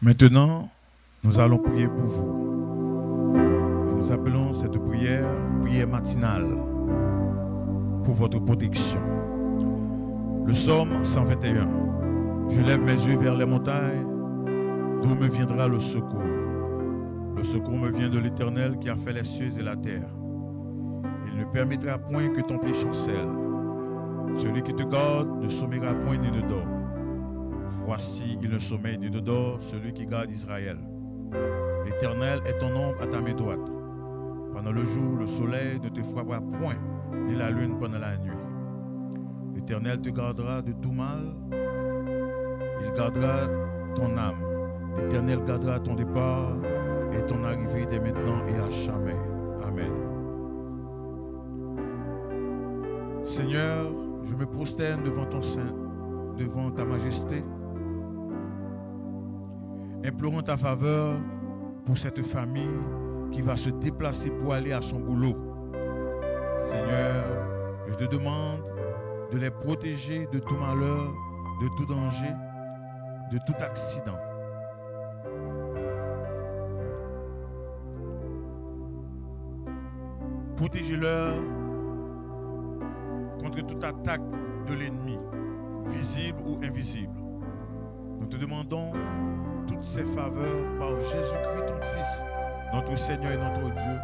Maintenant, nous allons prier pour vous. Et nous appelons cette prière matinale pour votre protection. Le psaume 121. Je lève mes yeux vers les montagnes, d'où me viendra le secours. Le secours me vient de l'Éternel qui a fait les cieux et la terre. Il ne permettra point que ton pied chancelle. Celui qui te garde ne sommeillera point ni ne dort. Voici, il ne sommeille ni ne dort, celui qui garde Israël. L'Éternel est ton ombre à ta main droite. Pendant le jour, le soleil ne te frappera point, ni la lune pendant la nuit. L'Éternel te gardera de tout mal. Il gardera ton âme. L'Éternel gardera ton départ et ton arrivée dès maintenant et à jamais. Amen. Seigneur, je me prosterne devant ton sein, devant ta majesté, implorant ta faveur pour cette famille qui va se déplacer pour aller à son boulot. Seigneur, je te demande de les protéger de tout malheur, de tout danger, de tout accident. Protégez-leur contre toute attaque de l'ennemi, visible ou invisible. Nous te demandons toutes ces faveurs par Jésus-Christ, ton Fils, notre Seigneur et notre Dieu,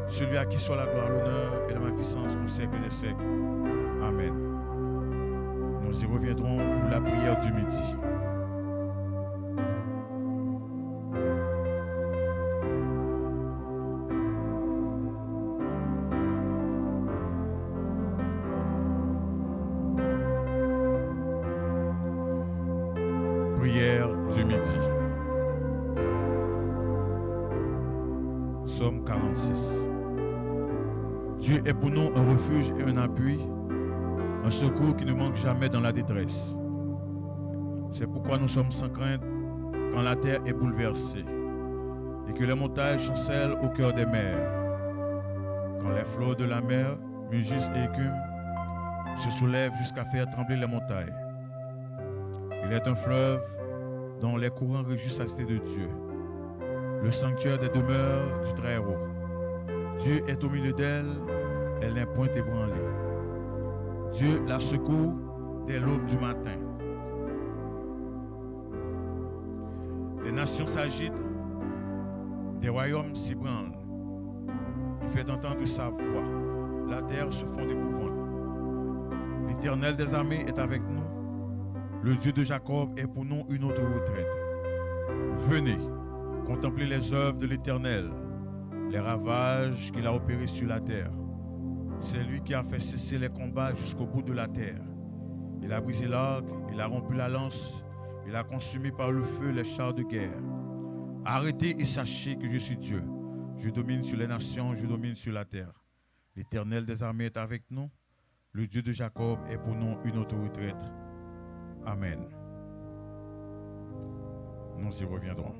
celui à qui soit la gloire, l'honneur et la magnificence au siècle des siècles. Amen. Nous y reviendrons pour la prière du midi. Prière du midi. Psaume 46. Dieu est pour nous un refuge et un appui, un secours qui ne manque jamais dans la détresse. C'est pourquoi nous sommes sans crainte quand la terre est bouleversée et que les montagnes chancellent au cœur des mers. Quand les flots de la mer, mugissent et écument, se soulèvent jusqu'à faire trembler les montagnes. Il est un fleuve dont les courants réjouissent la cité de Dieu, le sanctuaire des demeures du Très-Haut. Dieu est au milieu d'elle, elle n'est point ébranlée. Dieu la secoue dès l'aube du matin. Des nations s'agitent, des royaumes s'ébranlent. Il fait entendre sa voix, la terre se fond d'épouvante. L'Éternel des armées est avec nous. Le Dieu de Jacob est pour nous une autre retraite. Venez, contemplez les œuvres de l'Éternel, les ravages qu'il a opérés sur la terre. C'est lui qui a fait cesser les combats jusqu'au bout de la terre. Il a brisé l'arc, il a rompu la lance, il a consumé par le feu les chars de guerre. Arrêtez et sachez que je suis Dieu. Je domine sur les nations, je domine sur la terre. L'Éternel des armées est avec nous. Le Dieu de Jacob est pour nous une autre retraite. Amen. Nous y reviendrons.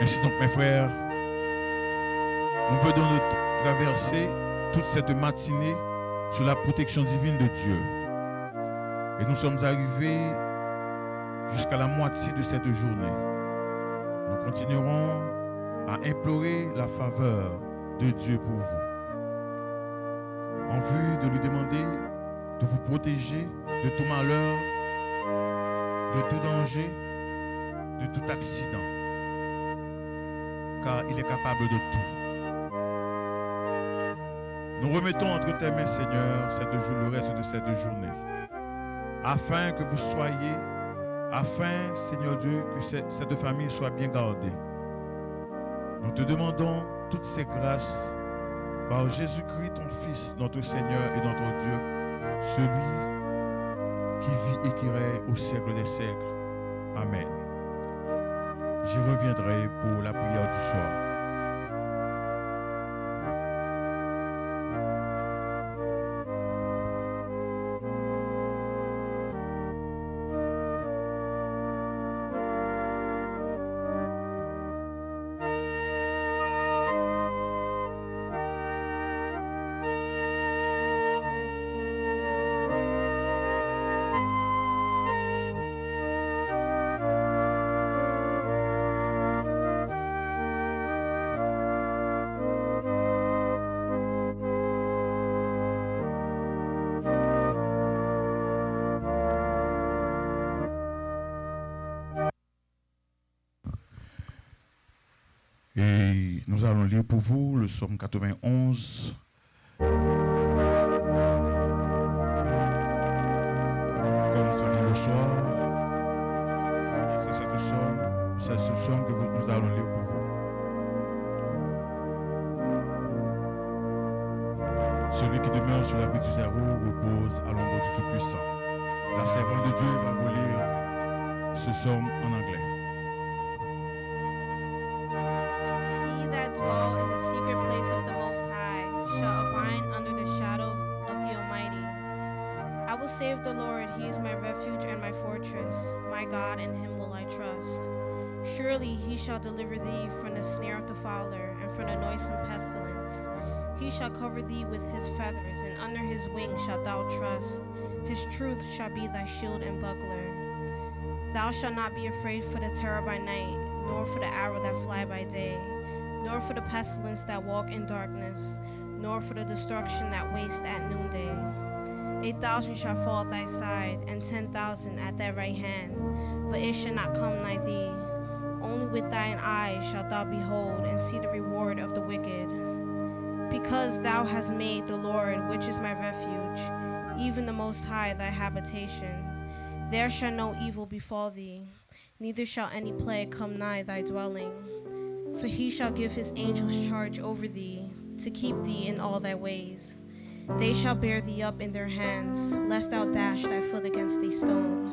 Ainsi donc, mes frères, nous venons de traverser toute cette matinée sous la protection divine de Dieu. Et nous sommes arrivés jusqu'à la moitié de cette journée. Nous continuerons à implorer la faveur de Dieu pour vous, en vue de lui demander de vous protéger de tout malheur, de tout danger, de tout accident, car il est capable de tout. Nous remettons entre tes mains, Seigneur, le reste de cette journée, afin que vous soyez, afin, Seigneur Dieu, que cette famille soit bien gardée. Nous te demandons toutes ces grâces par Jésus-Christ, ton Fils, notre Seigneur et notre Dieu, celui qui vit et qui règne au siècle des siècles. Amen. J'y reviendrai pour la prière du soir. Et nous allons lire pour vous le psaume 91. Comme ça vient le soir, c'est ce psaume que nous allons lire pour vous. Celui qui demeure sur l'abri du zéro repose à l'ombre du Tout-Puissant. La servante de Dieu va vous lire ce psaume en anglais. He that dwell in the secret place of the Most High shall abide under the shadow of the Almighty. I will say of the Lord, He is my refuge and my fortress. My God, in Him will I trust. Surely He shall deliver thee from the snare of the fowler and from the noisome pestilence. He shall cover thee with His feathers, and under His wings shalt thou trust. His truth shall be thy shield and buckler. Thou shalt not be afraid for the terror by night, nor for the arrow that fly by day, nor for the pestilence that walk in darkness, nor for the destruction that waste at noonday. 8,000 shall fall at thy side, and 10,000 at thy right hand, but it shall not come nigh thee. Only with thine eyes shalt thou behold, and see the reward of the wicked. Because thou hast made the Lord, which is my refuge, even the Most High thy habitation, there shall no evil befall thee, neither shall any plague come nigh thy dwelling. For He shall give His angels charge over thee, to keep thee in all thy ways. They shall bear thee up in their hands, lest thou dash thy foot against a stone.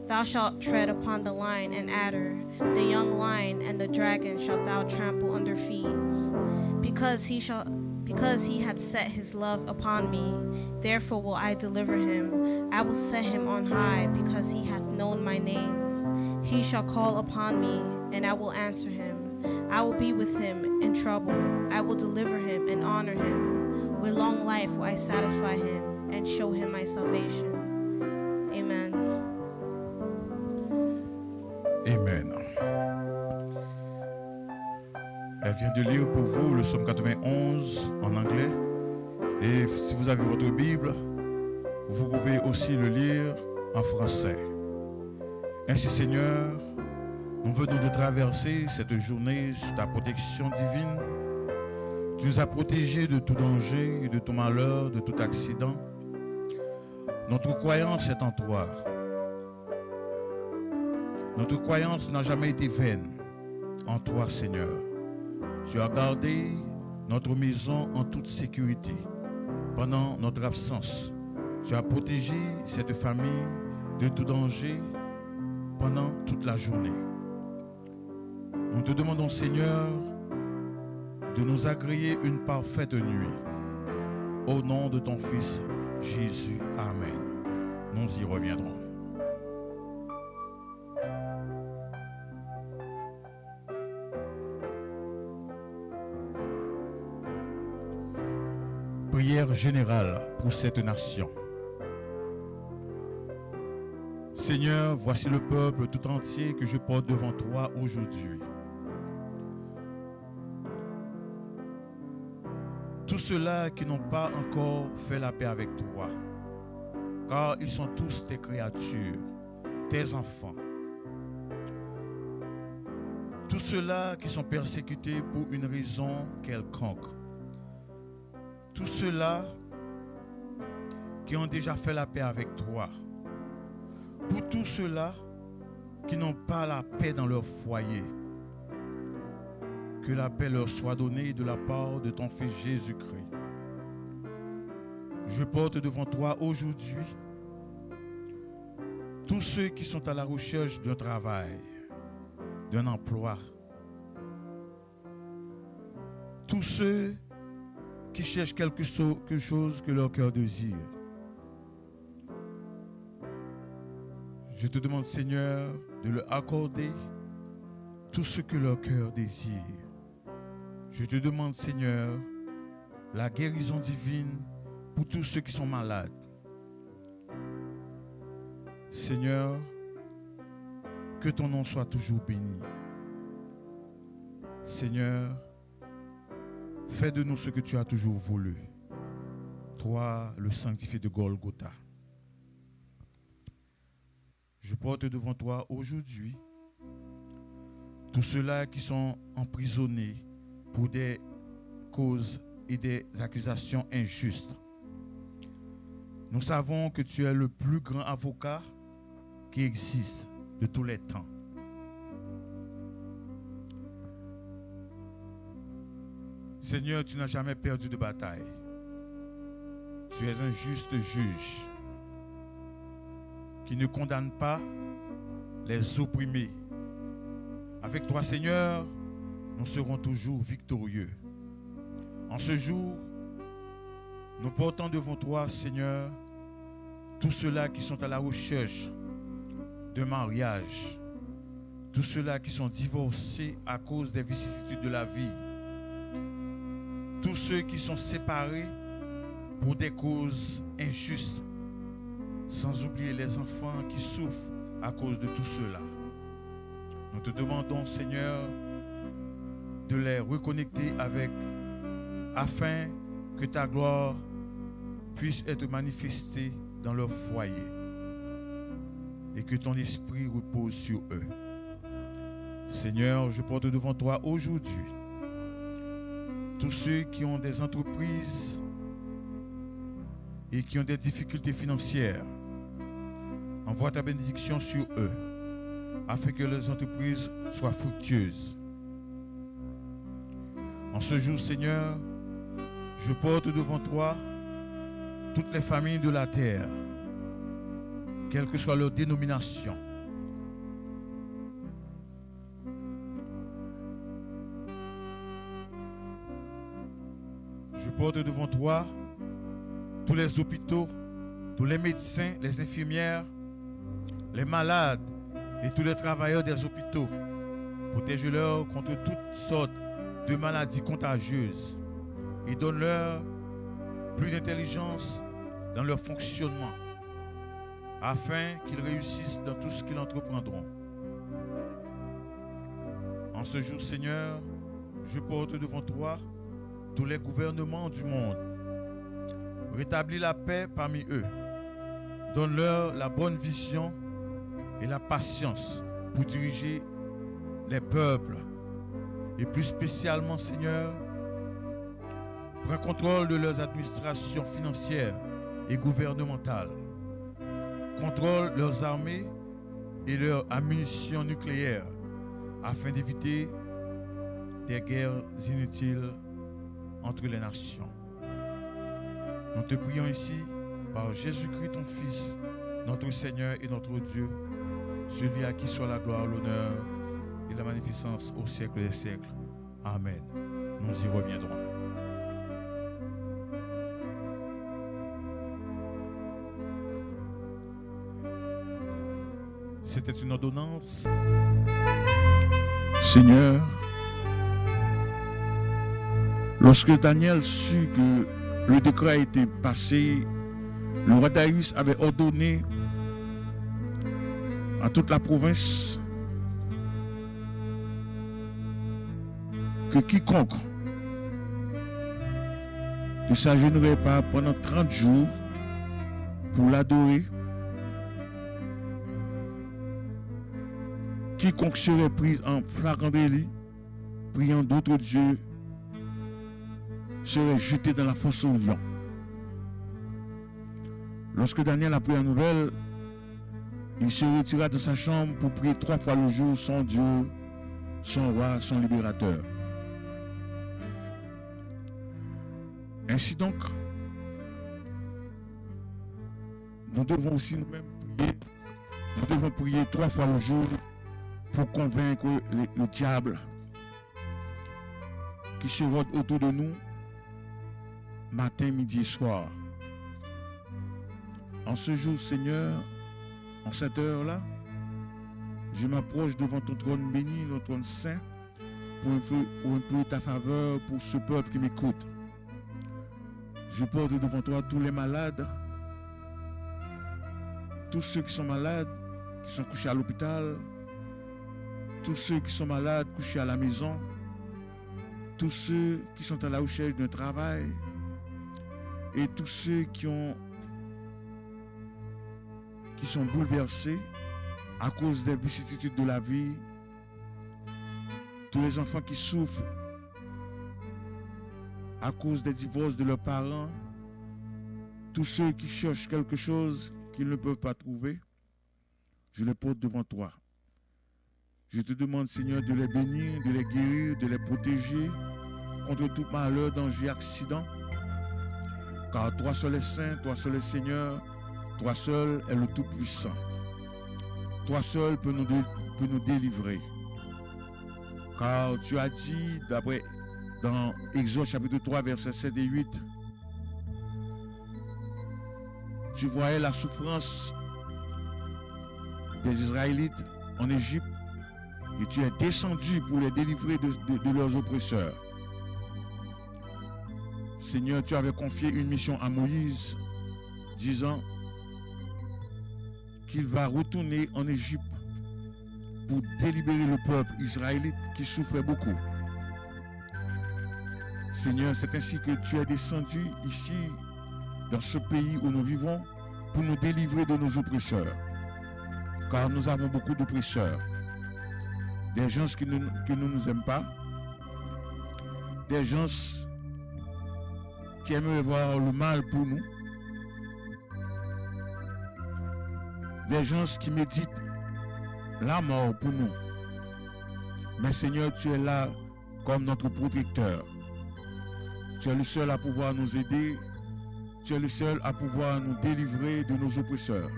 Thou shalt tread upon the lion and adder, the young lion and the dragon shalt thou trample under feet. Because he hath set his love upon me, therefore will I deliver him. I will set him on high, because he hath known my name. He shall call upon me, and I will answer him. I will be with him in trouble. I will deliver him and honor him. With long life will I satisfy him, and show him my salvation. Amen. Amen. Elle vient de lire pour vous le psaume 91 en anglais. Et si vous avez votre Bible, vous pouvez aussi le lire en français. Ainsi, Seigneur, nous venons de traverser cette journée sous ta protection divine. Tu nous as protégés de tout danger et de tout malheur, de tout accident. Notre croyance est en toi. Notre croyance n'a jamais été vaine en toi, Seigneur. Tu as gardé notre maison en toute sécurité pendant notre absence. Tu as protégé cette famille de tout danger pendant toute la journée. Nous te demandons, Seigneur, de nous agréer une parfaite nuit. Au nom de ton Fils, Jésus. Amen. Nous y reviendrons. Prière générale pour cette nation. Seigneur, voici le peuple tout entier que je porte devant toi aujourd'hui. Tous ceux-là qui n'ont pas encore fait la paix avec toi, car ils sont tous tes créatures, tes enfants. Tous ceux-là qui sont persécutés pour une raison quelconque. Tous ceux-là qui ont déjà fait la paix avec toi. Pour tous ceux-là qui n'ont pas la paix dans leur foyer. Que la paix leur soit donnée de la part de ton Fils Jésus-Christ. Je porte devant toi aujourd'hui tous ceux qui sont à la recherche d'un travail, d'un emploi. Tous ceux qui cherchent quelque chose que leur cœur désire. Je te demande, Seigneur, de leur accorder tout ce que leur cœur désire. Je te demande, Seigneur, la guérison divine pour tous ceux qui sont malades. Seigneur, que ton nom soit toujours béni. Seigneur, fais de nous ce que tu as toujours voulu. Toi, le sanctifié de Golgotha. Je porte devant toi aujourd'hui tous ceux-là qui sont emprisonnés pour des causes et des accusations injustes. Nous savons que tu es le plus grand avocat qui existe de tous les temps. Seigneur, tu n'as jamais perdu de bataille. Tu es un juste juge qui ne condamne pas les opprimés. Avec toi, Seigneur, nous serons toujours victorieux. En ce jour, nous portons devant toi, Seigneur, tous ceux-là qui sont à la recherche de mariage, tous ceux-là qui sont divorcés à cause des vicissitudes de la vie, tous ceux qui sont séparés pour des causes injustes, sans oublier les enfants qui souffrent à cause de tout cela. Nous te demandons, Seigneur, de les reconnecter afin que ta gloire puisse être manifestée dans leur foyer et que ton esprit repose sur eux. Seigneur, je porte devant toi aujourd'hui tous ceux qui ont des entreprises et qui ont des difficultés financières. Envoie ta bénédiction sur eux afin que leurs entreprises soient fructueuses. En ce jour, Seigneur, je porte devant toi toutes les familles de la terre, quelle que soit leur dénomination. Je porte devant toi tous les hôpitaux, tous les médecins, les infirmières, les malades et tous les travailleurs des hôpitaux. Protège-leur contre toutes sortes de maladies contagieuses et donne-leur plus d'intelligence dans leur fonctionnement afin qu'ils réussissent dans tout ce qu'ils entreprendront. En ce jour, Seigneur, je porte devant toi tous les gouvernements du monde. Rétablis la paix parmi eux. Donne-leur la bonne vision et la patience pour diriger les peuples. Et plus spécialement, Seigneur, prends contrôle de leurs administrations financières et gouvernementales. Contrôle leurs armées et leurs ammunitions nucléaires afin d'éviter des guerres inutiles entre les nations. Nous te prions ici par Jésus-Christ, ton Fils, notre Seigneur et notre Dieu, celui à qui soit la gloire, l'honneur et la magnificence au siècle des siècles. Amen. Nous y reviendrons. C'était une ordonnance. Seigneur, lorsque Daniel sut que le décret a été passé, le roi Darius avait ordonné à toute la province que quiconque ne s'agenouillerait pas pendant 30 jours pour l'adorer, quiconque serait pris en flagrant délit, priant d'autres dieux, serait jeté dans la fosse aux lions. Lorsque Daniel apprit la nouvelle, il se retira de sa chambre pour prier 3 fois le jour son Dieu, son roi, son libérateur. Ainsi donc, nous devons aussi nous-mêmes prier. Nous devons prier 3 fois le jour pour convaincre le diable qui se rôde autour de nous matin, midi et soir. En ce jour, Seigneur, en cette heure-là, je m'approche devant ton trône béni, notre trône saint, pour implorer ta faveur pour ce peuple qui m'écoute. Je porte devant toi tous les malades, tous ceux qui sont malades, qui sont couchés à l'hôpital, tous ceux qui sont malades, couchés à la maison, tous ceux qui sont à la recherche d'un travail, et tous ceux qui sont bouleversés à cause des vicissitudes de la vie, tous les enfants qui souffrent à cause des divorces de leurs parents, tous ceux qui cherchent quelque chose qu'ils ne peuvent pas trouver, je les porte devant toi. Je te demande, Seigneur, de les bénir, de les guérir, de les protéger contre tout malheur, danger, accident. Car toi seul est saint, toi seul est Seigneur, toi seul est le Tout-Puissant. Toi seul peux nous délivrer. Car tu as dit, dans Exode chapitre 3, versets 7 et 8, tu voyais la souffrance des Israélites en Égypte et tu es descendu pour les délivrer de leurs oppresseurs. Seigneur, tu avais confié une mission à Moïse, disant qu'il va retourner en Égypte pour délibérer le peuple israélite qui souffrait beaucoup. Seigneur, c'est ainsi que tu es descendu ici, dans ce pays où nous vivons, pour nous délivrer de nos oppresseurs. Car nous avons beaucoup d'oppresseurs. Des gens qui ne nous aiment pas, des gens qui aimeraient voir le mal pour nous, des gens qui méditent la mort pour nous. Mais Seigneur, tu es là comme notre protecteur. Tu es le seul à pouvoir nous aider. Tu es le seul à pouvoir nous délivrer de nos oppresseurs.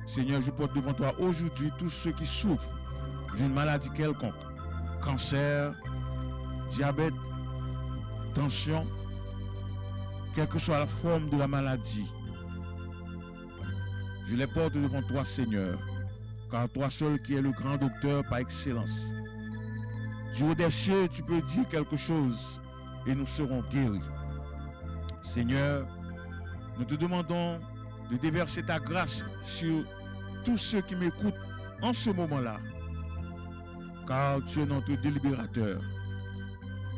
Seigneur, je porte devant toi aujourd'hui tous ceux qui souffrent d'une maladie quelconque, cancer, diabète, tension, quelle que soit la forme de la maladie. Je les porte devant toi, Seigneur, car toi seul qui es le grand docteur par excellence. Du haut des cieux, tu peux dire quelque chose et nous serons guéris. Seigneur, nous te demandons de déverser ta grâce sur tous ceux qui m'écoutent en ce moment-là, car tu es notre délibérateur.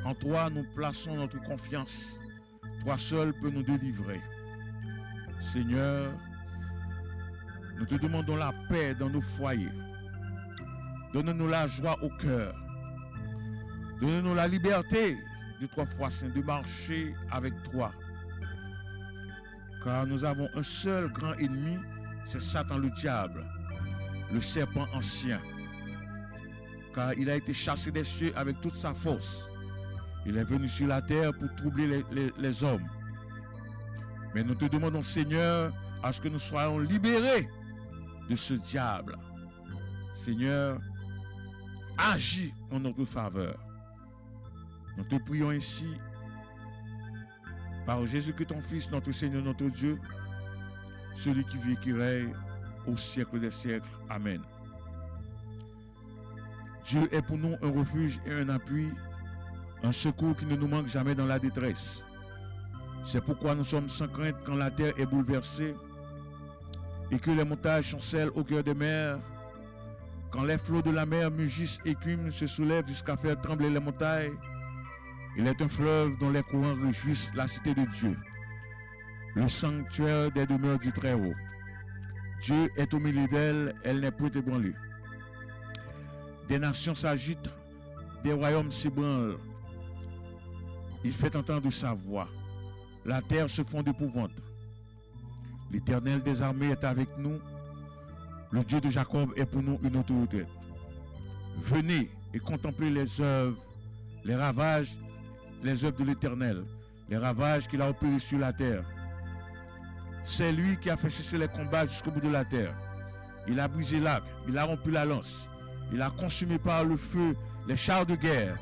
En toi, nous plaçons notre confiance. Toi seul peux nous délivrer. Seigneur, nous te demandons la paix dans nos foyers. Donne-nous la joie au cœur. Donne-nous la liberté de trois fois saint de marcher avec toi. Car nous avons un seul grand ennemi, c'est Satan le diable, le serpent ancien. Car il a été chassé des cieux avec toute sa force. Il est venu sur la terre pour troubler les hommes. Mais nous te demandons, Seigneur, à ce que nous soyons libérés de ce diable. Seigneur, agis en notre faveur. Nous te prions ainsi, par Jésus-Christ ton Fils, notre Seigneur, notre Dieu, celui qui vit et qui règne au siècle des siècles. Amen. Dieu est pour nous un refuge et un appui, un secours qui ne nous manque jamais dans la détresse. C'est pourquoi nous sommes sans crainte quand la terre est bouleversée et que les montagnes chancellent au cœur des mers, quand les flots de la mer mugissent et écument, se soulèvent jusqu'à faire trembler les montagnes. Il est un fleuve dont les courants réjouissent la cité de Dieu, le sanctuaire des demeures du Très-Haut. Dieu est au milieu d'elle, elle n'est point ébranlée. Des nations s'agitent, des royaumes s'ébranlent. Il fait entendre sa voix. La terre se fond d'épouvante. L'Éternel des armées est avec nous. Le Dieu de Jacob est pour nous une autorité. Venez et contemplez les œuvres, les ravages, les œuvres de l'Éternel, les ravages qu'il a opérés sur la terre. C'est lui qui a fait cesser les combats jusqu'au bout de la terre. Il a brisé l'arc, il a rompu la lance, il a consumé par le feu les chars de guerre.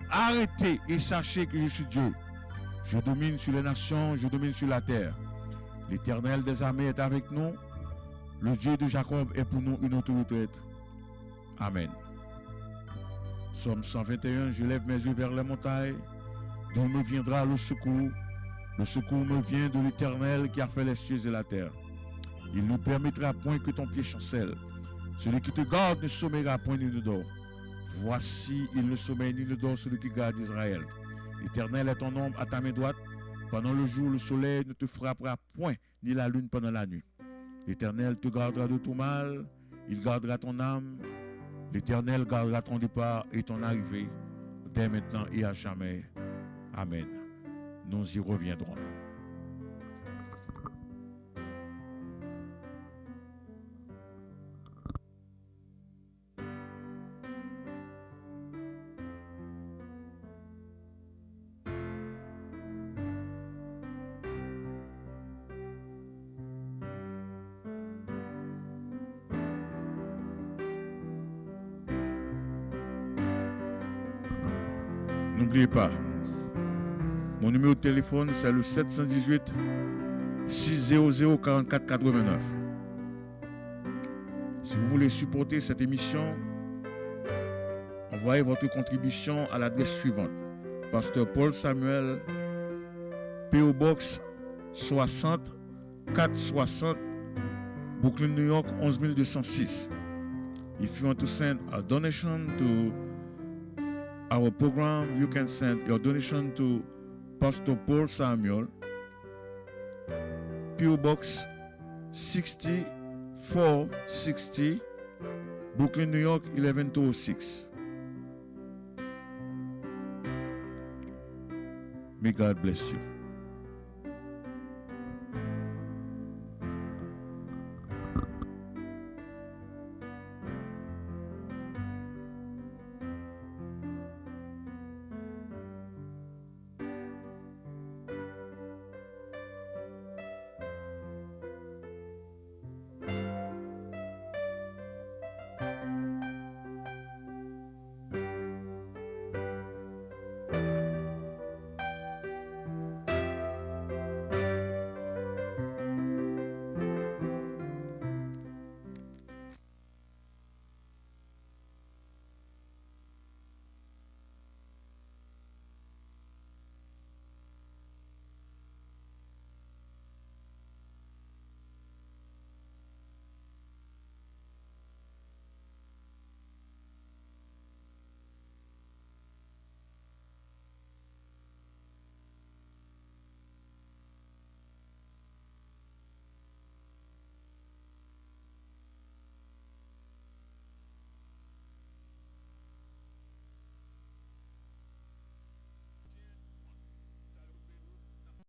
Arrêtez et sachez que je suis Dieu. Je domine sur les nations, je domine sur la terre. L'Éternel des armées est avec nous. Le Dieu de Jacob est pour nous une autorité. Amen. Psaume 121, je lève mes yeux vers les montagnes, d'où me viendra le secours. Le secours me vient de l'Éternel qui a fait les cieux et la terre. Il ne permettra point que ton pied chancelle. Celui qui te garde ne sommeillera point ni ne dort. Voici, il ne sommeille ni ne dort celui qui garde Israël. L'Éternel est ton ombre à ta main droite. Pendant le jour, le soleil ne te frappera point, ni la lune pendant la nuit. L'Éternel te gardera de tout mal. Il gardera ton âme. L'Éternel gardera ton départ et ton arrivée dès maintenant et à jamais. Amen. Nous y reviendrons. N'oubliez pas, mon numéro de téléphone, c'est le 718 600 44 89. Si vous voulez supporter cette émission, envoyez votre contribution à l'adresse suivante. Pasteur Paul Samuel, P.O. Box 60 460, Brooklyn, New York 11206. If you want to send a donation to our program, you can send your donation to Pastor Paul Samuel, P.O. Box 6460, Brooklyn, New York 11206. May God bless you.